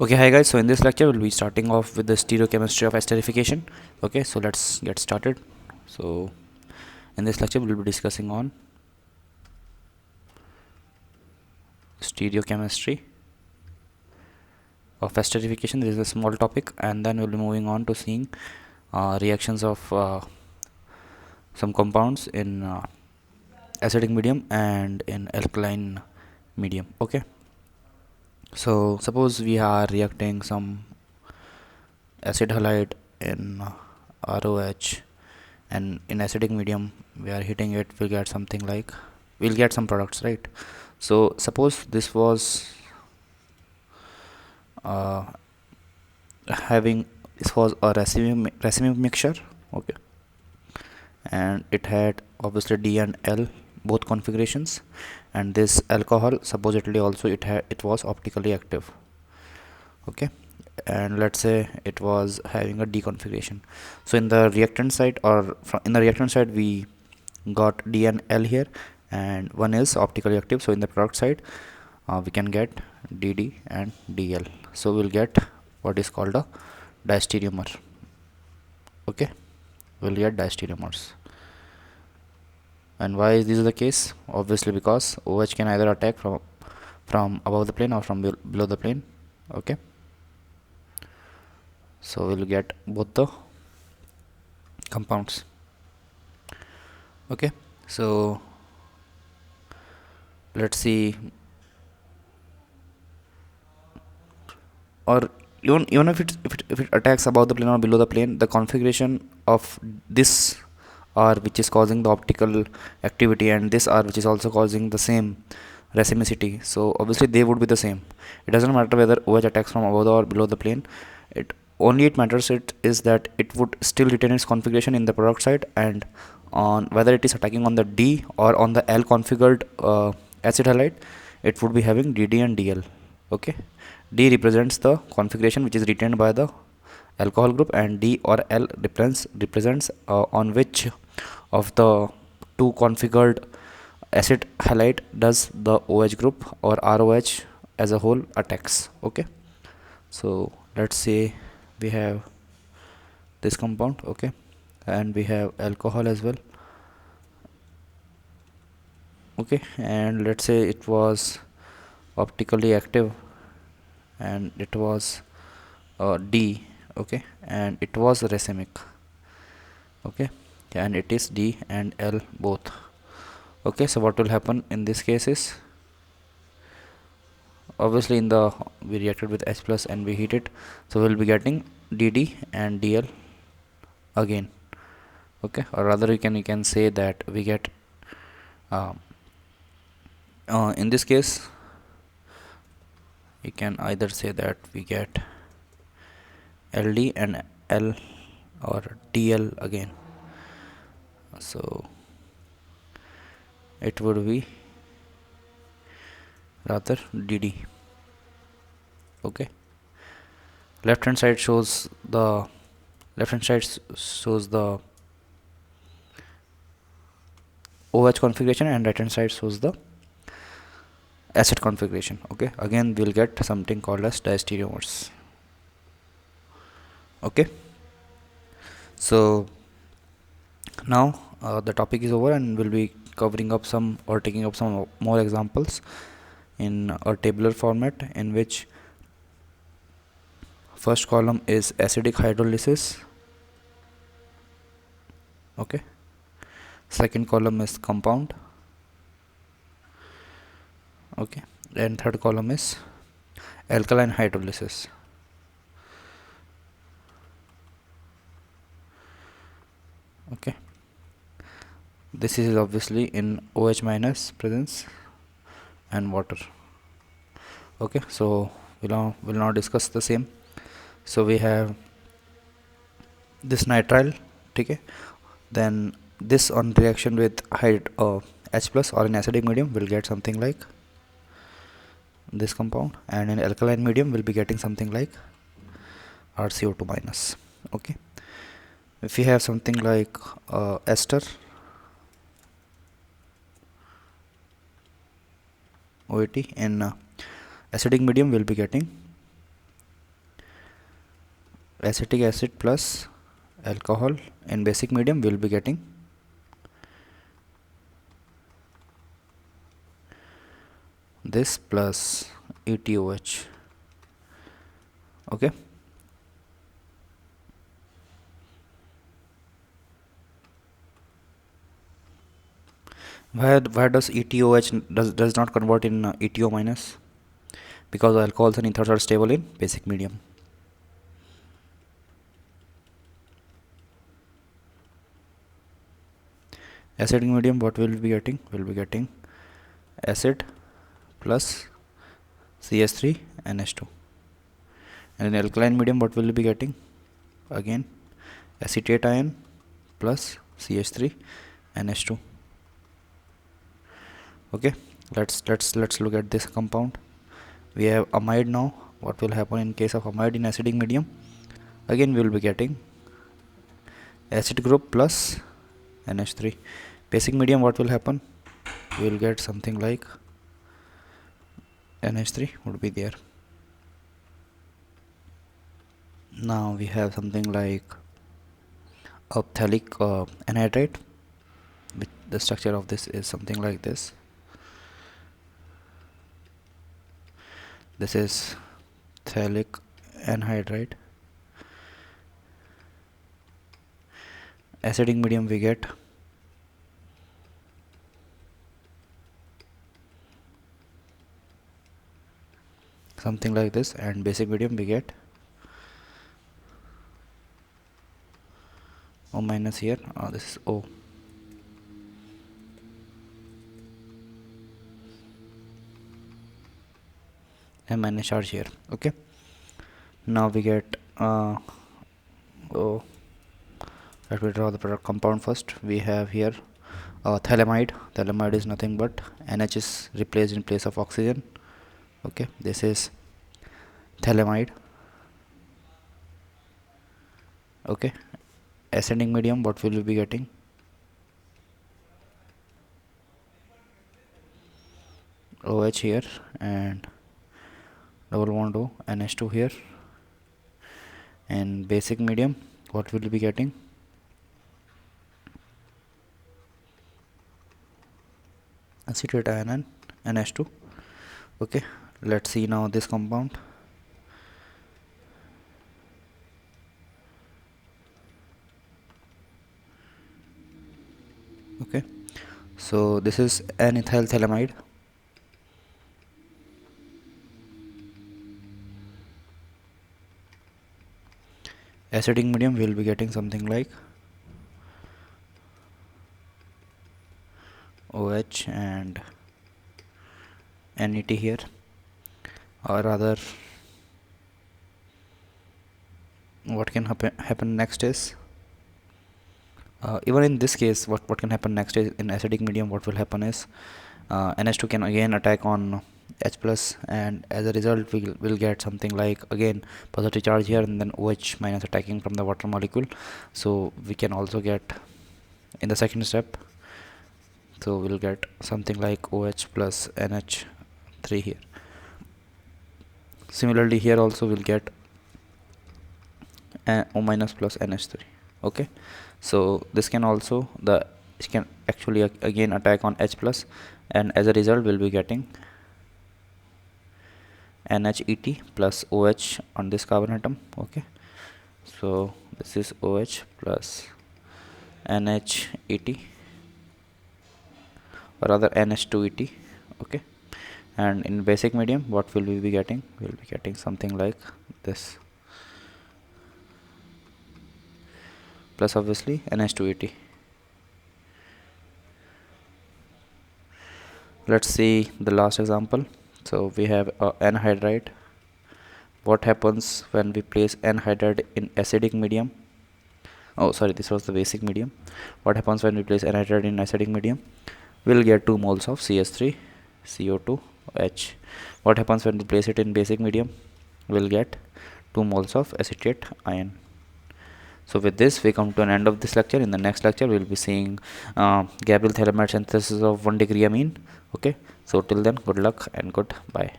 Okay, hi guys. So in this lecture, we'll be starting off with the stereochemistry of esterification. Okay, so let's get started. So in this lecture, we'll be discussing on stereochemistry of esterification. This is a small topic, and then we'll be moving on to seeing reactions of some compounds in acidic medium and in alkaline medium. Okay, so suppose we are reacting some acid halide in ROH, and in acidic medium we are heating it, we'll get something like, we'll get some products, right? So suppose this was uh, having this was a racemic mixture, okay, and it had obviously D and L both configurations, and this alcohol supposedly also it was optically active, okay, and let's say it was having a D configuration. So in the reactant side, or in the reactant side, we got D and L here, and one is optically active. So in the product side, we can get DD and DL. So we'll get what is called a diastereomer. Okay, we'll get diastereomers. And why is this the case? Obviously because OH can either attack from above the plane or from below the plane. Okay, so we'll get both the compounds. Okay, so let's see, or even if it attacks above the plane or below the plane, the configuration of this R, which is causing the optical activity, and this R, which is also causing the same racemicity, so obviously they would be the same. It doesn't matter whether OH attacks from above or below the plane. It matters it is that it would still retain its configuration in the product side, and on whether it is attacking on the D or on the L configured acid halide, it would be having DD and DL. Okay, D represents the configuration which is retained by the alcohol group, and D or L represents on which of the two configured acid halide does the OH group or ROH as a whole attacks. Okay, so let's say we have this compound, okay, and we have alcohol as well, okay, and let's say it was optically active, and it was D, okay, and it was racemic, okay, and it is D and L both. Okay, so what will happen in this case is, obviously in the we reacted with H plus and we heat it, so we'll be getting DD and DL again. Okay, or rather you can say that we get in this case you can either say that we get LD and L or DL again, so it would be rather DD. Okay, left hand side shows the OH configuration, and right hand side shows the acid configuration. Okay, again we'll get something called as diastereomers. Okay, so now the topic is over, and we'll be covering up some or taking up some more examples in a tabular format, in which first column is acidic hydrolysis, okay, second column is compound, okay, and third column is alkaline hydrolysis. Okay, this is obviously in OH minus presence and water. Okay, so we'll now discuss the same. So we have this nitrile, okay, then this on reaction with H plus, or in acidic medium will get something like this compound, and in alkaline medium will be getting something like RCO2 minus. Okay, if we have something like ester OAT in acidic medium, will be getting acetic acid plus alcohol in basic medium, we will be getting this plus ETOH. Okay, why does ETOH does not convert in ETO minus? Because alcohols and ethers are stable in basic medium. Acidic medium, what will be getting? We'll be getting acid plus CH3 NH2. And in alkaline medium, what will be getting? Again acetate ion plus CH3 NH2. Okay, let's look at this compound. We have amide now. What will happen in case of amide in acidic medium? Again we will be getting acid group plus NH3. Basic medium, what will happen? We will get something like NH3 would be there. Now we have something like a phthalic anhydride. The structure of this is something like this. This is phthalic anhydride. Acidic medium we get something like this, and basic medium we get O minus here. This is O. M minus charge here. Okay, now we get let me draw the product compound first. We have here thalamide. Thalamide is nothing but NH is replaced in place of oxygen. Okay, this is thalamide. Okay, acidic medium, what will we be getting? OH here and double bond O, NH2 here. And basic medium, what will we be getting? Acetate ion and NH2. Okay, let's see now this compound. Okay, so this is an ethyl thalamide. Acidic medium, we will be getting something like OH and NET here, or rather what can happen next is even in this case what can happen next is in acidic medium what will happen is NH2 can again attack on H plus, and as a result we will get something like again positive charge here and then OH minus attacking from the water molecule. So we can also get in the second step, so we'll get something like OH plus NH3 here. Similarly here also we'll get O minus plus NH3. Okay, so this can also it can actually again attack on H plus, and as a result we'll be getting NHET plus OH on this carbon atom. Okay, so this is OH plus NHET, or rather NH2ET. Okay, and in basic medium what will we be getting? We'll be getting something like this, plus obviously NH2ET. Let's see the last example. So we have anhydride. What happens when we place anhydride in acidic medium? Oh sorry, this was the basic medium. What happens when we place anhydride in acidic medium? We'll get 2 moles of CH3 CO2H. What happens when we place it in basic medium? We'll get 2 moles of acetate ion. So with this we come to an end of this lecture. In the next lecture we will be seeing Gabriel thalamide synthesis of 1 degree amine. Okay, so till then, good luck and goodbye.